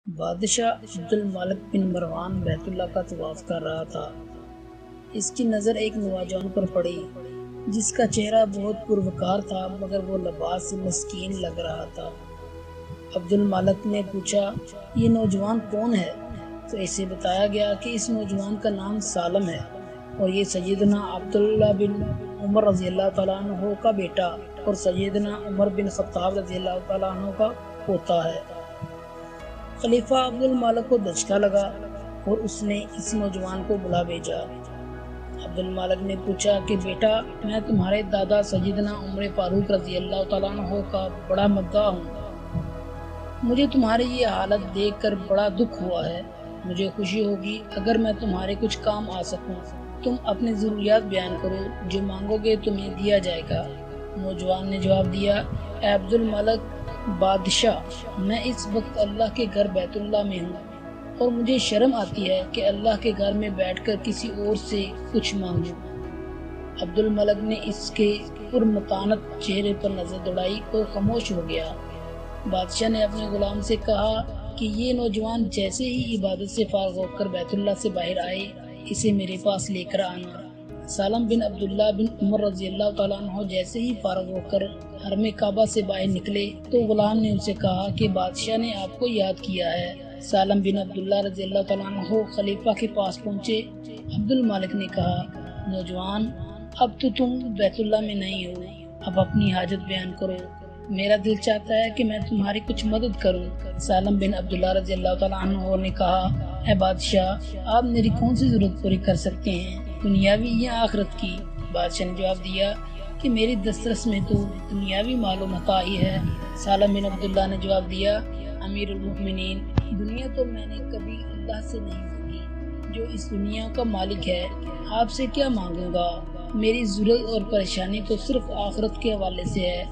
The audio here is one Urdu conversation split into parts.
بادشاہ عبد المالک بن مروان بیت اللہ کا طواف کر رہا تھا۔ اس کی نظر ایک نوجوان پر پڑی جس کا چہرہ بہت پروکار تھا مگر وہ لباس سے مسکین لگ رہا تھا۔ عبد المالک نے پوچھا، یہ نوجوان کون ہے؟ تو اسے بتایا گیا کہ اس نوجوان کا نام سالم ہے اور یہ سیدنا عبداللہ بن عمر رضی اللہ تعالیٰ عنہ کا بیٹا اور سیدنا عمر بن خطاب رضی اللہ تعالیٰ عنہ کا پوتا ہے۔ خلیفہ عبد المالک کو دھچکا لگا اور اس نے اس نوجوان کو بلا بھیجا۔ عبد المالک نے پوچھا کہ بیٹا، میں تمہارے دادا سیدنا عمر فاروق رضی اللہ تعالیٰ عنہ کا بڑا مداح ہوں۔ مجھے تمہاری یہ حالت دیکھ کر بڑا دکھ ہوا ہے۔ مجھے خوشی ہوگی اگر میں تمہارے کچھ کام آ سکوں۔ تم اپنی ضروریات بیان کرو، جو مانگو گے تمہیں دیا جائے گا۔ نوجوان نے جواب دیا، اے عبد المالک بادشاہ، میں اس وقت اللہ کے گھر بیت اللہ میں ہوں اور مجھے شرم آتی ہے کہ اللہ کے گھر میں بیٹھ کر کسی اور سے کچھ مانگوں۔ عبد المالک نے اس کے پرمتانت چہرے پر نظر دوڑائی اور خاموش ہو گیا۔ بادشاہ نے اپنے غلام سے کہا کہ یہ نوجوان جیسے ہی عبادت سے فارغ ہو کر بیت اللہ سے باہر آئے، اسے میرے پاس لے کر آنا۔ سالم بن عبداللہ بن عمر رضی اللہ تعالیٰ عنہ جیسے ہی فارغ ہو کر حرم کعبہ سے باہر نکلے تو غلام نے ان سے کہا کہ بادشاہ نے آپ کو یاد کیا ہے۔ سالم بن عبداللہ رضی اللہ تعالیٰ عنہ خلیفہ کے پاس پہنچے۔ عبد المالک نے کہا، نوجوان، اب تو تم بیت اللہ میں نہیں ہو، اب اپنی حاجت بیان کرو۔ میرا دل چاہتا ہے کہ میں تمہاری کچھ مدد کروں۔ سالم بن عبداللہ رضی اللہ تعالیٰ عنہ نے کہا، اے بادشاہ، آپ میری کون سی ضرورت پوری کر سکتے ہیں، دنیاوی یا آخرت کی؟ بادشاہ نے جواب دیا کہ میری دسترس میں تو دنیاوی مال و متاع ہی ہے۔ سالم بن عبداللہ نے جواب دیا، امیر المؤمنین، دنیا تو میں نے کبھی اللہ سے نہیں مانگی، جو اس دنیا کا مالک ہے۔ آپ سے کیا مانگوں گا؟ میری ضرورت اور پریشانی تو صرف آخرت کے حوالے سے ہے۔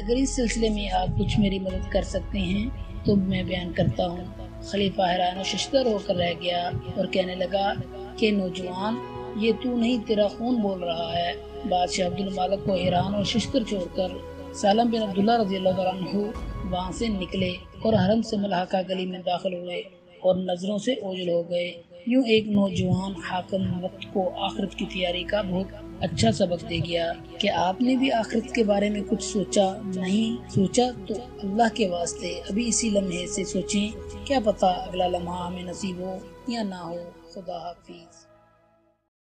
اگر اس سلسلے میں آپ کچھ میری مدد کر سکتے ہیں تو میں بیان کرتا ہوں۔ خلیفہ حیران و ششدر ہو کر رہ گیا اور کہنے لگا کہ نوجوان، یہ تو نہیں، تیرا خون بول رہا ہے۔ بادشاہ عبد المالک کو حیران اور ششدر چھوڑ کر سالم بن عبداللہ رضی اللہ عنہ وہاں سے نکلے اور حرم سے ملحقہ گلی میں داخل ہوئے اور نظروں سے اوجھل ہو گئے۔ یوں ایک نوجوان حاکم وقت کو آخرت کی تیاری کا بہت اچھا سبق دے گیا کہ آپ نے بھی آخرت کے بارے میں کچھ سوچا؟ نہیں سوچا تو اللہ کے واسطے ابھی اسی لمحے سے سوچیں، کیا پتہ اگلا لمحہ ہمیں نصیب ہو یا نہ ہو۔ خدا حافظ۔